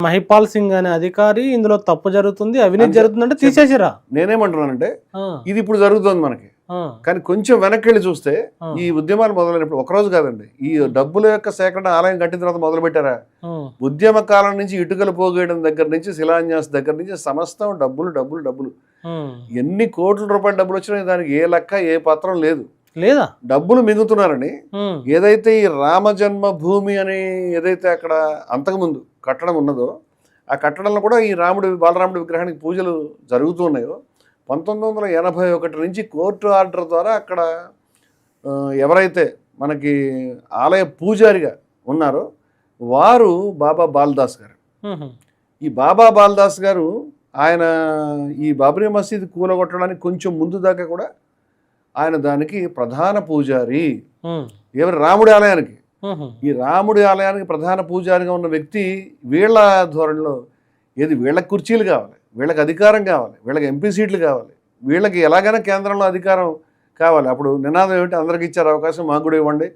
మహిపాల్ సింగ్ అనే అధికారి ఇందులో తప్పు జరుగుతుంది, అవినీతి జరుగుతుందంటే తీసేసిరా. నేనేమంటున్నానంటే ఇది ఇప్పుడు జరుగుతుంది మనకి, కానీ కొంచెం వెనక్కి వెళ్ళి చూస్తే ఈ ఉద్యమాలు మొదలైనప్పుడు ఒకరోజు కాదండి, ఈ డబ్బుల యొక్క సేకరణ ఆలయం కట్టిన తర్వాత మొదలు పెట్టారా. ఉద్యమ కాలం నుంచి ఇటుకలు పోగేయడం దగ్గర నుంచి శిలాన్యాస్ దగ్గర నుంచి సమస్తం డబ్బులు డబ్బులు డబ్బులు. ఎన్ని కోట్ల రూపాయల డబ్బులు వచ్చినాయి దానికి ఏ లెక్క ఏ పత్రం లేదు. లేదా డబ్బులు మిగులుతున్నారని ఏదైతే ఈ రామజన్మ భూమి అని ఏదైతే అక్కడ అంతకుముందు కట్టడం ఉన్నదో ఆ కట్టడంలో కూడా ఈ బాలరాముడి విగ్రహానికి పూజలు జరుగుతూ ఉన్నాయో 1981 నుంచి కోర్టు ఆర్డర్ ద్వారా అక్కడ ఎవరైతే మనకి ఆలయ పూజారిగా ఉన్నారో వారు బాబా బాల్దాస్ గారు. ఈ బాబా బాల్దాస్ గారు ఆయన ఈ బాబ్రీ మసీద్ కూలగొట్టడానికి కొంచెం ముందు దాకా కూడా ఆయన దానికి ప్రధాన పూజారి. ఎవరి రాముడి ఆలయానికి, ఈ రాముడి ఆలయానికి ప్రధాన పూజారిగా ఉన్న వ్యక్తి వీళ్ళ ధోరణిలో ఏది వీళ్ళకి కుర్చీలు కావాలి, వీళ్ళకి అధికారం కావాలి, వీళ్ళకి ఎంపీ సీట్లు కావాలి, వీళ్ళకి ఎలాగైనా కేంద్రంలో అధికారం కావాలి. అప్పుడు నినాదం ఏమిటి, అందరికి ఇచ్చారు అవకాశం మాకు కూడా ఇవ్వండి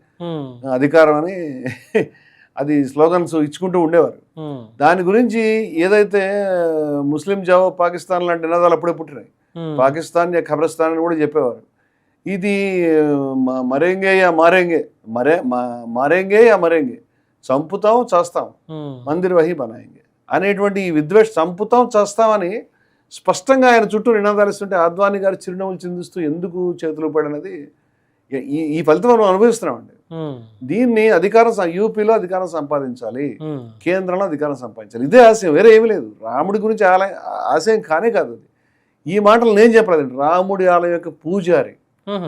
అధికారం అని అది స్లోగన్స్ ఇచ్చుకుంటూ ఉండేవారు. దాని గురించి ఏదైతే ముస్లిం జావో పాకిస్తాన్ లాంటి నినాదాలు అప్పుడే పుట్టినాయి. పాకిస్తాన్ ఖబరస్థాన్ అని కూడా చెప్పేవారు. ఇది మరేంగే యా మారేంగే మారేంగే యా మరేంగే, చంపుతాం చేస్తాం మందిర్ వహీ బనాయింగే అనేటువంటి ఈ విద్వేష చంపుతాం చేస్తామని స్పష్టంగా ఆయన చుట్టూ నినాదాలిస్తుంటే అద్వానీ గారు చిరునవ్వులు చిందిస్తూ ఎందుకు చేతులు పడినది ఈ ఫలితం మనం అనుభవిస్తున్నామండి. దీన్ని అధికారం యూపీలో అధికారం సంపాదించాలి, కేంద్రంలో అధికారం సంపాదించాలి, ఇదే ఆశయం, వేరే ఏమీ లేదు. రాముడి గురించి ఆశయం కానే కాదు అది. ఈ మాటలు నేను చెప్పలేదండి, రాముడి ఆలయం యొక్క పూజారి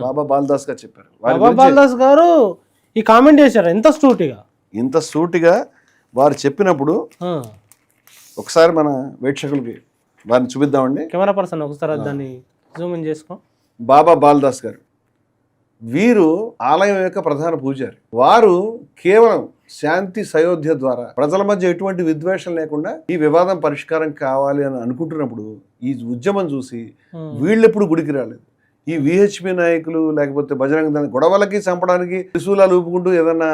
బాబా బాల్దాస్ గారు చెప్పారు. బాబా బాల్దాస్ గారు ఈ కామెంట్ చేశారు ఇంత సూటిగా వారు చెప్పినప్పుడు ఒకసారి మన వీక్షకులకి వారిని చూపిద్దామండి. కెమెరా పర్సన్ ఒకసారి దాన్ని జూమ్ ఇన్ చేసుకో. బాబా బాల్దాస్ గారు వీరు ఆలయం యొక్క ప్రధాన పూజారి. వారు కేవలం శాంతి సయోధ్య ద్వారా ప్రజల మధ్య ఎటువంటి విద్వేషం లేకుండా ఈ వివాదం పరిష్కారం కావాలి అని అనుకుంటున్నప్పుడు ఈ ఉద్యమం చూసి వీళ్ళెప్పుడు గుడికి రాలేదు. ఈ విహెచ్పి నాయకులు లేకపోతే బజరంగ దళం గొడవలకి చంపడానికి త్రిశూలాలు ఊపుకుంటూ ఏదన్నా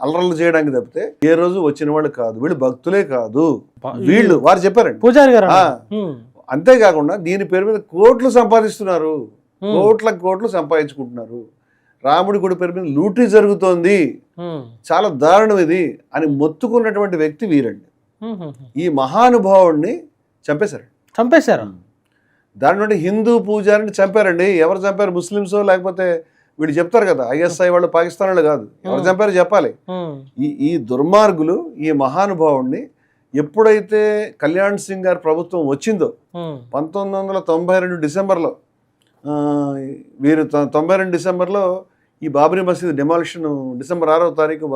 అల్లర్లు చేయడానికి తప్పితే ఏ రోజు వచ్చిన వాళ్ళు కాదు, వీళ్ళు భక్తులే కాదు, వీళ్ళు వారు చెప్పారండి పూజారి గారు. అంతేకాకుండా దీని పేరు మీద కోట్లు సంపాదిస్తున్నారు, కోట్లు సంపాదించుకుంటున్నారు. రాముడి గుడి పేరు మీద లూటీ జరుగుతోంది, చాలా దారుణం ఇది అని మొత్తుకున్నటువంటి వ్యక్తి వీరండి. ఈ మహానుభావుడిని చంపేశారు. దాని నుండి హిందూ పూజారిని చంపారండి. ఎవరు చంపారు? ముస్లిమ్సో లేకపోతే వీళ్ళు చెప్తారు కదా ఐఎస్ఐ వాళ్ళు పాకిస్తాన్ వాళ్ళు కాదు, ఎవరు చంపారో చెప్పాలి. ఈ దుర్మార్గులు ఈ మహానుభావుడిని ఎప్పుడైతే కళ్యాణ్ సింగ్ గారి ప్రభుత్వం వచ్చిందో 1992 డిసెంబర్లో వీరు 92 డిసెంబర్లో ఈ బాబ్రీ మసీద్ డెమాలిషన్ డిసెంబర్ 6వ తారీఖు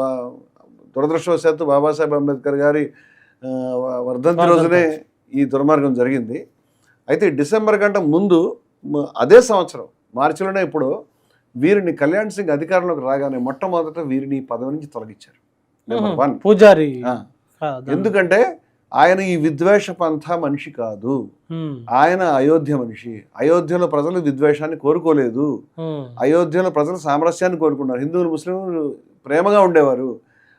దురదృష్టవశాత్తు బాబాసాహెబ్ అంబేద్కర్ గారి వర్ధంతి రోజునే ఈ దుర్మార్గం జరిగింది. అయితే డిసెంబర్ కంటే ముందు అదే సంవత్సరం మార్చిలోనే ఇప్పుడు వీరిని కళ్యాణ్ సింగ్ అధికారంలోకి రాగానే మొట్టమొదట వీరిని పదవి నుంచి తొలగించారు. నెంబర్ 1 పూజారి. ఎందుకంటే ఆయన ఈ విద్వేష పంథా మనిషి కాదు, ఆయన అయోధ్య మనిషి. అయోధ్యలో ప్రజలు విద్వేషాన్ని కోరుకోలేదు, అయోధ్యలో ప్రజలు సామరస్యాన్ని కోరుకున్నారు. హిందువులు ముస్లింలు ప్రేమగా ఉండేవారు.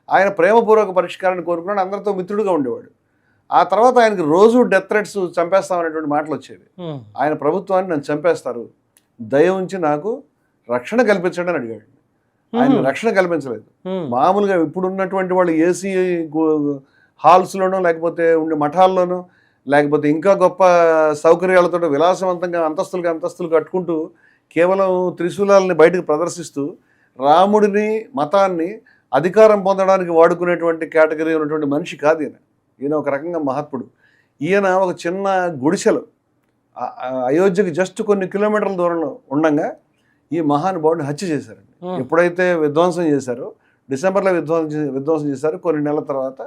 ఆయన ప్రేమపూర్వక పరిష్కారాన్ని కోరుకున్నాడు, అందరితో మిత్రుడుగా ఉండేవాడు. ఆ తర్వాత ఆయనకి రోజు డెత్ థ్రెట్స్, చంపేస్తామనేటువంటి మాటలు వచ్చేవి. ఆయన ప్రభుత్వాన్ని నన్ను చంపేస్తారు, దయ ఉంచి నాకు రక్షణ కల్పించండి అని అడిగాడు. ఆయన రక్షణ కల్పించలేదు. మామూలుగా ఇప్పుడు ఉన్నటువంటి వాళ్ళు ఏసీ హాల్స్లోనో లేకపోతే ఉండే మఠాల్లోనో లేకపోతే ఇంకా గొప్ప సౌకర్యాలతో విలాసవంతంగా అంతస్తులు కట్టుకుంటూ కేవలం త్రిశూలాలని బయటకు ప్రదర్శిస్తూ రాముడిని మతాన్ని అధికారం పొందడానికి వాడుకునేటువంటి కేటగిరీ ఉన్నటువంటి మనిషి కాదు ఈయన ఒక రకంగా మహాత్ముడు. ఈయన ఒక చిన్న గుడిసెలో అయోధ్యకి జస్ట్ కొన్ని కిలోమీటర్ల దూరంలో ఉండగా ఈ మహానుభావుడిని హత్య చేశారండి. ఎప్పుడైతే విధ్వంసం చేశారో డిసెంబర్లో విధ్వంసం చేశారో కొన్ని నెలల తర్వాత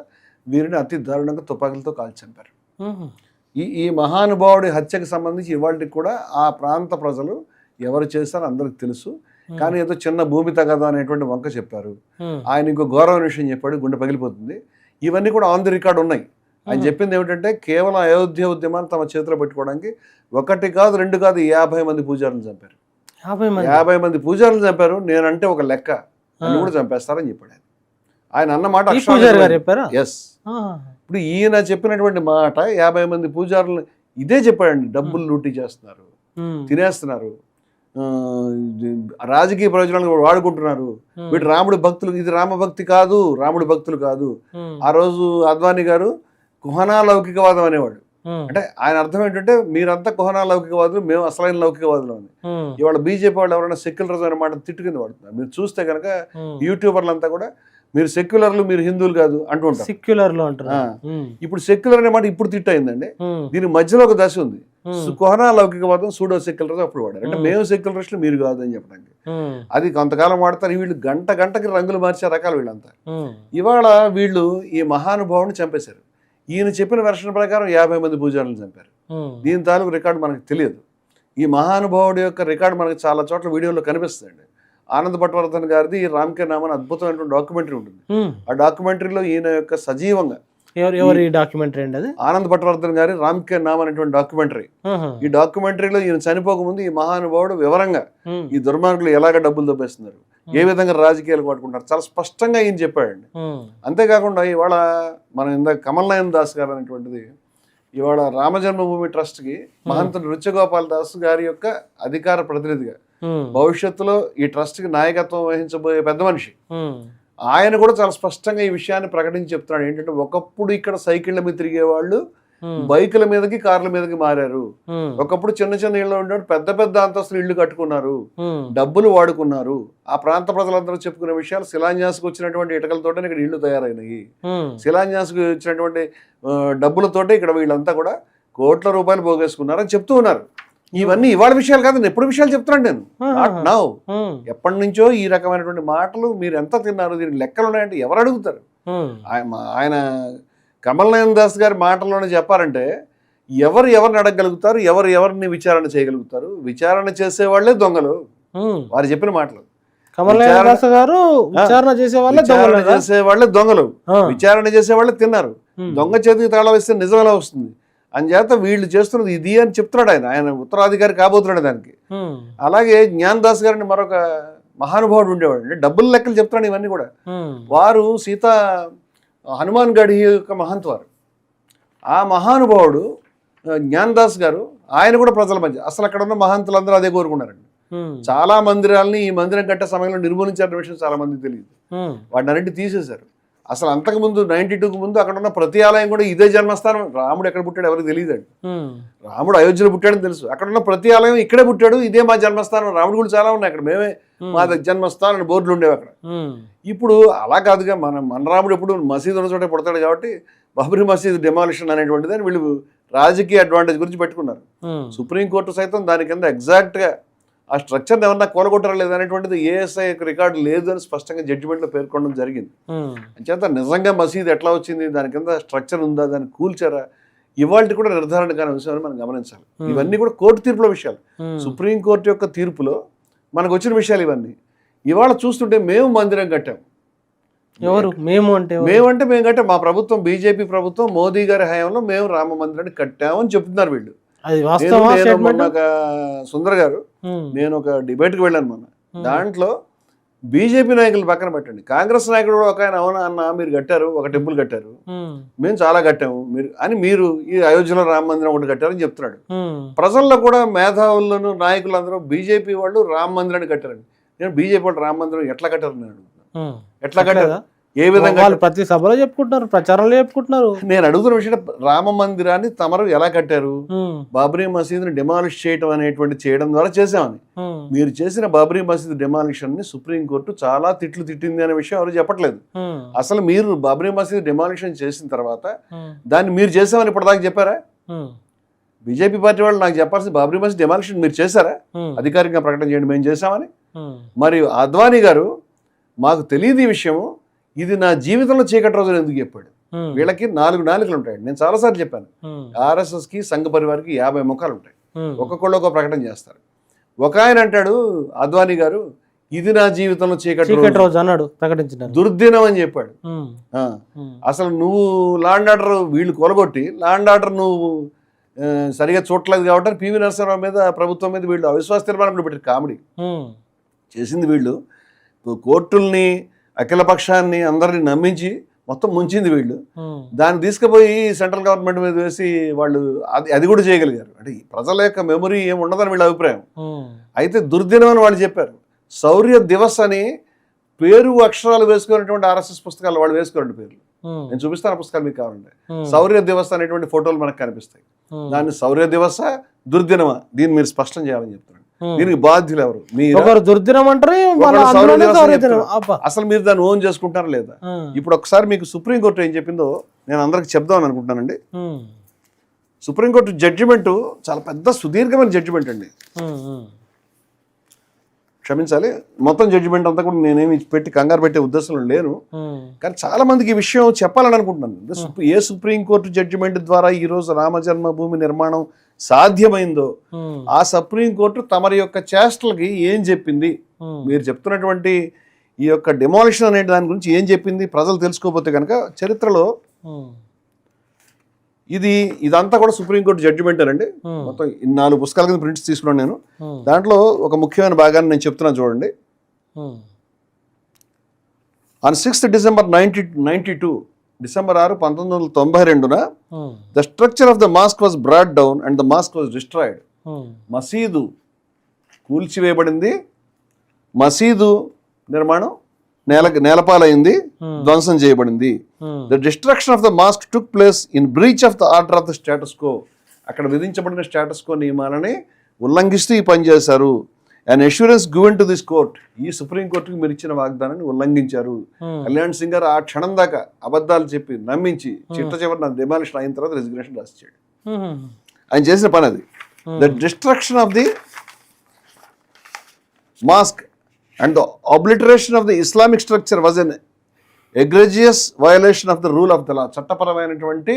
వీరిని అతి దారుణంగా తుపాకులతో కాల్చి చంపారు. ఈ మహానుభావుడి హత్యకు సంబంధించి ఇవాళకి కూడా ఆ ప్రాంత ప్రజలు ఎవరు చేస్తారో అందరికి తెలుసు. కానీ ఏదో చిన్న భూమి తగదా అనేటువంటి వంక చెప్పారు. ఆయన ఇంకో గౌరవ విషయం చెప్పాడు, గుండె పగిలిపోతుంది. ఇవన్నీ కూడా ఆన్ ది రికార్డ్ ఉన్నాయి. ఆయన చెప్పింది ఏమిటంటే కేవలం అయోధ్య ఉద్యమాన్ని తమ చేతిలో పెట్టుకోవడానికి 1 కాదు 2 కాదు 50 మంది పూజారులను చంపారు. 50 మంది పూజారులను చంపారు. నేనంటే ఒక లెక్క అని కూడా చంపేస్తారని చెప్పాడు ఆయన. అన్న మాట ఎస్ ఇప్పుడు ఈయన చెప్పినటువంటి మాట 50 మంది పూజారులు ఇదే చెప్పాడండి. డబ్బులు లూటీ చేస్తున్నారు, తినేస్తున్నారు, రాజకీయ ప్రయోజనాలు వాడుకుంటున్నారు, వీటి రాముడి భక్తులు, ఇది రామభక్తి కాదు, రాముడి భక్తులు కాదు. ఆ రోజు అద్వానీ గారు కుహనా లౌకికవాదం అనేవాడు. అంటే ఆయన అర్థం ఏంటంటే మీరంతా కుహనా లౌకికవాదులు, మేము అసలైన లౌకికవాదులు అని. ఇవాళ బీజేపీ వాళ్ళు ఎవరైనా సెక్యులరిజం అనే మాట తిట్టుకుని వాడుతున్నారు. మీరు చూస్తే కనుక యూట్యూబర్లంతా కూడా మీరు సెక్యులర్లు, మీరు హిందువులు కాదు అంటుంటారు. సెక్యులర్లు అంటారు. ఇప్పుడు సెక్యులర్ అనే మాట ఇప్పుడు తిట్టు అయిందండి. దీని మధ్యలో ఒక దశ ఉంది. కుహనా లౌకికవాదం, సూడో సెక్యులరిజం అప్పుడు వాడారు. అంటే మేము సెక్యులరిస్టులు, మీరు కాదు అని చెప్పడానికి. అది కొంతకాలం వాడతారు. వీళ్ళు గంటకి రంగులు మార్చే రకాలు వీళ్ళంతా. ఇవాళ వీళ్ళు ఈ మహానుభావుని చంపేశారు. ఈయన చెప్పిన వెర్షన్ ప్రకారం 50 మంది పూజారులను చంపారు. దీని తాలూకు రికార్డు మనకు తెలియదు. ఈ మహానుభావుడి యొక్క రికార్డు మనకు చాలా చోట్ల వీడియోలో కనిపిస్తుంది. ఆనంద్ పట్వర్ధన్ గారిది రామ్కే నామ్ అని అద్భుతమైనటువంటి డాక్యుమెంటరీ ఉంటుంది. ఆ డాక్యుమెంటరీలో ఈయన యొక్క సజీవంగా ఎవరి డాక్యుమెంటరీ అండి అది? ఆనంద్ పట్వర్ధన్ గారి రామ్కే నామ్ అనేటువంటి డాక్యుమెంటరీ. ఈ డాక్యుమెంటరీలో ఈయన చనిపోకముందు ఈ మహానుభావుడు వివరంగా ఈ దుర్మార్గులు ఎలాగ డబ్బులు దొబ్బేస్తున్నారు, ఏ విధంగా రాజకీయాలు పట్టుకుంటారు, చాలా స్పష్టంగా ఈయన చెప్పాడండి. అంతేకాకుండా ఇవాళ మనం ఇందాక కమల్ నయన్ దాస్ గారు అనేటువంటిది ఇవాళ రామజన్మభూమి ట్రస్ట్కి మహంతుడు నృత్యగోపాల్ దాస్ గారి యొక్క అధికార ప్రతినిధిగా భవిష్యత్తులో ఈ ట్రస్ట్కి నాయకత్వం వహించబోయే పెద్ద మనిషి. ఆయన కూడా చాలా స్పష్టంగా ఈ విషయాన్ని ప్రకటించి చెప్తున్నాడు. ఏంటంటే ఒకప్పుడు ఇక్కడ సైకిళ్ళ మీద తిరిగే వాళ్ళు బైకుల మీదకి, కార్ల మీదకి మారారు. ఒకప్పుడు చిన్న చిన్న ఇళ్ళు ఉండే పెద్ద పెద్ద అంతస్తులు ఇళ్లు కట్టుకున్నారు, డబ్బులు వాడుకున్నారు. ఆ ప్రాంత ప్రజలందరూ చెప్పుకునే విషయాలు శిలాన్యాసకు వచ్చినటువంటి ఇటకలతోటే ఇక్కడ ఇళ్లు తయారైనాయి. శిలాన్యాసకు వచ్చినటువంటి డబ్బులతోటే ఇక్కడ వీళ్ళంతా కూడా కోట్ల రూపాయలు పోగేసుకున్నారు అని చెప్తూ ఉన్నారు. ఇవన్నీ ఇవాళ విషయాలు కాదు, ఎప్పుడు విషయాలు చెప్తున్నాను నేను. నాట్ నౌ, ఎప్పటి నుంచో ఈ రకమైనటువంటి మాటలు. మీరు ఎంత తిన్నారు, దీనికి లెక్కలు ఉన్నాయంటే ఎవరు అడుగుతారు? ఆయన కమల్ నయన్ దాస్ గారి మాటల్లోనే చెప్పారంటే ఎవరిని అడగగలుగుతారు, ఎవరిని విచారణ చేయగలుగుతారు? విచారణ చేసేవాళ్లే దొంగలు. వారు చెప్పిన మాటలు. కమల్ నయన్ దాస్ గారు విచారణ చేసేవాళ్లే దొంగలు, విచారణ చేసేవాళ్లే తిన్నారు. దొంగ చేతికి తాళం వేస్తే నిజం ఎలా వస్తుంది? అంచేత వీళ్ళు చేస్తున్నది ఇది అని చెప్తున్నాడు ఆయన ఉత్తరాధికారి కాబోతున్నాడు దానికి. అలాగే జ్ఞాన్ దాస్ గారిని మరొక మహానుభావుడు ఉండేవాడు. అంటే డబ్బుల లెక్కలు చెప్తున్నాడు ఇవన్నీ కూడా. వారు హనుమాన్ గఢి యొక్క మహంత్ వారు. ఆ మహానుభావుడు జ్ఞాన్ దాస్ గారు, ఆయన కూడా ప్రజల మధ్య అసలు అక్కడ ఉన్న మహంతులందరూ అదే కోరుకున్నారండి. చాలా మందిరాలని ఈ మందిరం కట్టే సమయంలో నిర్మూలించారన్న విషయం చాలా మందికి తెలియదు. వాటిని అన్నింటి తీసేశారు. అసలు అంతకుముందు 92కు ముందు అక్కడ ఉన్న ప్రతి ఆలయం కూడా ఇదే జన్మస్థానం. రాముడు ఎక్కడ పుట్టాడు ఎవరికి తెలియదండి. రాముడు అయోధ్యలో పుట్టాడని తెలుసు. అక్కడ ఉన్న ప్రతి ఆలయం ఇక్కడే పుట్టాడు, ఇదే మా జన్మస్థానం. రాముడు కూడా చాలా ఉన్నాయి అక్కడ, మేమే మా జన్మస్థానం బోర్డులు ఉండేవి అక్కడ. ఇప్పుడు అలా కాదుగా, మన రాముడు ఎప్పుడు మసీదు ఉన్న చోటే పుడతాడు కాబట్టి బాబ్రీ మసీద్ డెమాలిషన్ అనేటువంటిది అని వీళ్ళు రాజకీయ అడ్వాంటేజ్ గురించి పెట్టుకున్నారు. సుప్రీంకోర్టు సైతం దాని కింద ఎగ్జాక్ట్గా ఆ స్ట్రక్చర్ని ఏమన్నా కోలగొట్టరా లేదనేటువంటిది ఏఎస్ఐ రికార్డు లేదు అని స్పష్టంగా జడ్జిమెంట్లో పేర్కొనడం జరిగింది. అంచేత నిజంగా మసీద్ ఎట్లా వచ్చింది, దాని కింద స్ట్రక్చర్ ఉందా, దాన్ని కూల్చారా, ఇవాళ కూడా నిర్ధారణ కాని విషయాన్ని మనం గమనించాలి. ఇవన్నీ కూడా కోర్టు తీర్పుల విషయాలు. సుప్రీంకోర్టు యొక్క తీర్పులో మనకు వచ్చిన విషయాలు ఇవన్నీ. ఇవాళ చూస్తుంటే మేము మందిరం కట్టాం. ఎవరు మేము కట్టాం, మా ప్రభుత్వం, బీజేపీ ప్రభుత్వం, మోదీ గారి హయాంలో మేము రామ మందిరాన్ని కట్టామని చెప్తున్నారు వీళ్ళు. సుందర్ గారు, నేను ఒక డిబేట్కి వెళ్ళాను మొన్న. దాంట్లో బీజేపీ నాయకులు పక్కన పెట్టండి, కాంగ్రెస్ నాయకుడు కూడా ఒక ఆయన, అవునా అన్న మీరు కట్టారు, ఒక టెంపుల్ కట్టారు, మేము చాలా కట్టాము మీరు ఈ అయోధ్యలో రామ మందిరం ఒకటి కట్టారని చెప్తున్నాడు. ప్రజల్లో కూడా మేధావులను నాయకులందరూ బీజేపీ వాళ్ళు రామ మందిరాన్ని కట్టారండి. నేను బీజేపీ వాళ్ళు రామ మందిరం ఎట్లా కట్టారని నేను అడుగుతున్నాను. ఎట్లా కట్టారా, ఏ విధంగా? ప్రతి సభలో చెప్పుకుంటున్నారు, ప్రచారంలో చెప్పుకుంటున్నారు. నేను అడుగుతున్న విషయం, రామ మందిరాన్ని తమరు ఎలా కట్టారు? బాబ్రీ మసీదుని డిమాలిష్ చేయడం ద్వారా చేసామని. మీరు చేసిన బాబ్రీ మసీద్ డిమాలిషన్ ని సుప్రీంకోర్టు చాలా తిట్లు తిట్టింది అనే విషయం ఎవరు చెప్పట్లేదు. అసలు మీరు బాబ్రీ మసీద్ డిమాలిషన్ చేసిన తర్వాత దాన్ని మీరు చేసామని ఇప్పటిదాకా చెప్పారా? బీజేపీ పార్టీ వాళ్ళు నాకు చెప్పాల్సి, బాబ్రీ మసీద్ డిమాలిషన్ మీరు చేశారా? అధికారికంగా ప్రకటన చేయండి మేము చేశామని. మరి అద్వానీ గారు, మాకు తెలియదు ఈ విషయము, ఇది నా జీవితంలో చీకటి రోజులు ఎందుకు చెప్పాడు? వీళ్ళకి 4 నాలుకలు ఉంటాయి. నేను చాలాసార్లు చెప్పాను, ఆర్ఎస్ఎస్ కి సంఘ పరివార్కి 50 ముఖాలు ఉంటాయి, ఒక్కొక్కళ్ళు ఒక ప్రకటన చేస్తారు. ఒక ఆయన అంటాడు అద్వానీ గారు, ఇది నా జీవితంలో చీకటి రోజు అన్నాడు, ప్రకటించాడు, దుర్దినం అని చెప్పాడు. అసలు నువ్వు లాండ్ ఆర్డర్ వీళ్ళు కొలగొట్టి, లాండ్ ఆర్డర్ నువ్వు సరిగా చూడలేదు కాబట్టి పివి నరసింహరావు మీద, ప్రభుత్వం మీద వీళ్ళు అవిశ్వాస తీర్మానం పెట్టారు. కామెడీ చేసింది వీళ్ళు. కోర్టుల్ని, అఖిలపక్షాన్ని అందరినీ నమ్మించి మొత్తం ముంచింది వీళ్ళు. దాన్ని తీసుకుపోయి సెంట్రల్ గవర్నమెంట్ మీద వేసి వాళ్ళు అది కూడా చేయగలిగారు. అంటే ప్రజల యొక్క మెమరీ ఏమి ఉండదని వీళ్ళ అభిప్రాయం. అయితే దుర్దినం అని వాళ్ళు చెప్పారు. శౌర్య దివస్ అని పేరు అక్షరాలు వేసుకున్నటువంటి ఆర్ఎస్ఎస్ పుస్తకాలు వాళ్ళు వేసుకోరండి పేర్లు. నేను చూపిస్తాను ఆ పుస్తకాలు మీకు కావాలంటే. శౌర్య దివస్ అనేటువంటి ఫోటోలు మనకు కనిపిస్తాయి. దాన్ని శౌర్య దివస దుర్దినమా దీన్ని మీరు స్పష్టం చేయాలని చెప్తున్నాను. దీనికి బాధ్యులు ఎవరు? మీరు దుర్దినం అంటారు, అసలు మీరు దాన్ని ఓన్ చేసుకుంటారా లేదా? ఇప్పుడు ఒకసారి మీకు సుప్రీంకోర్టు ఏం చెప్పిందో నేను అందరికి చెప్దామని అనుకుంటున్నానండి. సుప్రీంకోర్టు జడ్జిమెంట్ చాలా పెద్ద సుదీర్ఘమైన జడ్జిమెంట్ అండి. క్షమించాలి, మొత్తం జడ్జిమెంట్ అంతా కూడా నేనేమి పెట్టి కంగారు పెట్టే ఉద్దేశంలో లేను. కానీ చాలా మందికి ఈ విషయం చెప్పాలని అనుకుంటున్నాను. ఏ సుప్రీంకోర్టు జడ్జిమెంట్ ద్వారా ఈరోజు రామజన్మభూమి నిర్మాణం సాధ్యమైందో ఆ సుప్రీంకోర్టు తమరి యొక్క చేష్టలకి ఏం చెప్పింది, మీరు చెప్తున్నటువంటి ఈ యొక్క డిమాలిషన్ అనే దాని గురించి ఏం చెప్పింది ప్రజలు తెలుసుకోకపోతే కనుక చరిత్రలో ఇదంతా కూడా సుప్రీంకోర్టు జడ్జిమెంట్ అండి. మొత్తం 4 పుస్తకాల కింద ప్రింట్స్ తీసుకున్నాను నేను. దాంట్లో ఒక ముఖ్యమైన భాగాన్ని నేను చెప్తున్నాను చూడండి. On 6th December 1992, December 6, 1992 the structure of the mosque was brought down and the mosque was destroyed. మసీదు కూల్చివేయబడింది, మసీదు నిర్మాణం నేలపాలైంది, ధ్వంసం చేయబడింది. The destruction of the mosque took place in breach of the order of the status quo. అక్కడ విధించబడిన status quo నియమాలని ఉల్లంఘిస్తూ ఈ పని చేశారు. And assurance given to this court, ఈ సుప్రీంకోర్టుకి మీరు ఇచ్చిన వాగ్దానాన్ని ఉల్లంఘించారు. కళ్యాణ్ సింగ్ గారు ఆ క్షణం దాకా అబద్ధాలు చెప్పి నమ్మించి చిట్ట చివరి డిమాలిషన్ అయిన తర్వాత రెసిగ్నేషన్ రాసిచ్చాడు. ఆయన చేసిన పని అది. The destruction of the mask and the obliteration of the Islamic structure was an egregious violation of the rule of the law. చట్టపరమైనటువంటి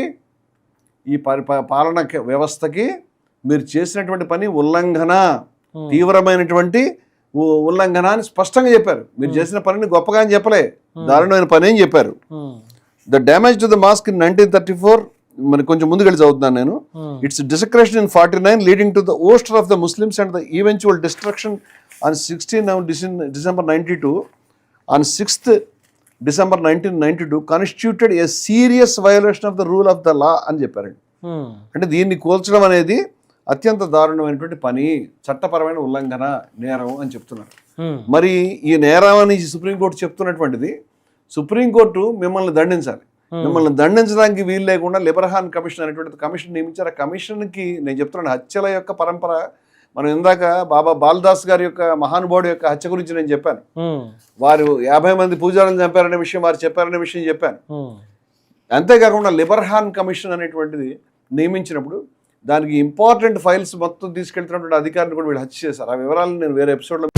ఈ పాలన వ్యవస్థకి మీరు చేసినటువంటి పని ఉల్లంఘన, తీవ్రమైనటువంటి ఉల్లంఘన అని స్పష్టంగా చెప్పారు. మీరు చేసిన పనిని గొప్పగా అని చెప్పలే, దారుణమైన పని అని చెప్పారు. The damage to the mosque in 1934, మరి కొంచెం ముందుకు వెళ్ళి చదువుతున్నాను నేను. It's desecration in 49 leading to the ouster of the Muslims and the eventual destruction on 16 December 92, on 6th December 1992 constituted a serious violation of the rule of the law అని చెప్పారండి. అంటే దీన్ని కూల్చడం అనేది అత్యంత దారుణమైనటువంటి పని, చట్టపరమైన ఉల్లంఘన, నేరం అని చెప్తున్నారు. మరి ఈ నేరం అని సుప్రీంకోర్టు చెప్తున్నటువంటిది, సుప్రీంకోర్టు మిమ్మల్ని దండించాలి. మిమ్మల్ని దండించడానికి వీలు లేకుండా లిబర్హాన్ కమిషన్ అనేటువంటి కమిషన్ నియమించారు. ఆ కమిషన్కి నేను చెప్తున్నాను, హత్యల యొక్క పరంపర. మనం ఇందాక బాబా బాలదాస్ గారి యొక్క మహానుభావుడు యొక్క హత్య గురించి నేను చెప్పాను. వారు 50 మంది పూజారులను చంపారనే విషయం వారు చెప్పారనే విషయం చెప్పాను. అంతేకాకుండా లిబర్హాన్ కమిషన్ అనేటువంటిది నియమించినప్పుడు దానికి ఇంపార్టెంట్ ఫైల్స్ మొత్తం తీసుకెళ్తున్నటువంటి అధికారిని కూడా వీళ్ళు హత్య చేశారు. ఆ వివరాలను నేను వేరే ఎపిసోడ్లో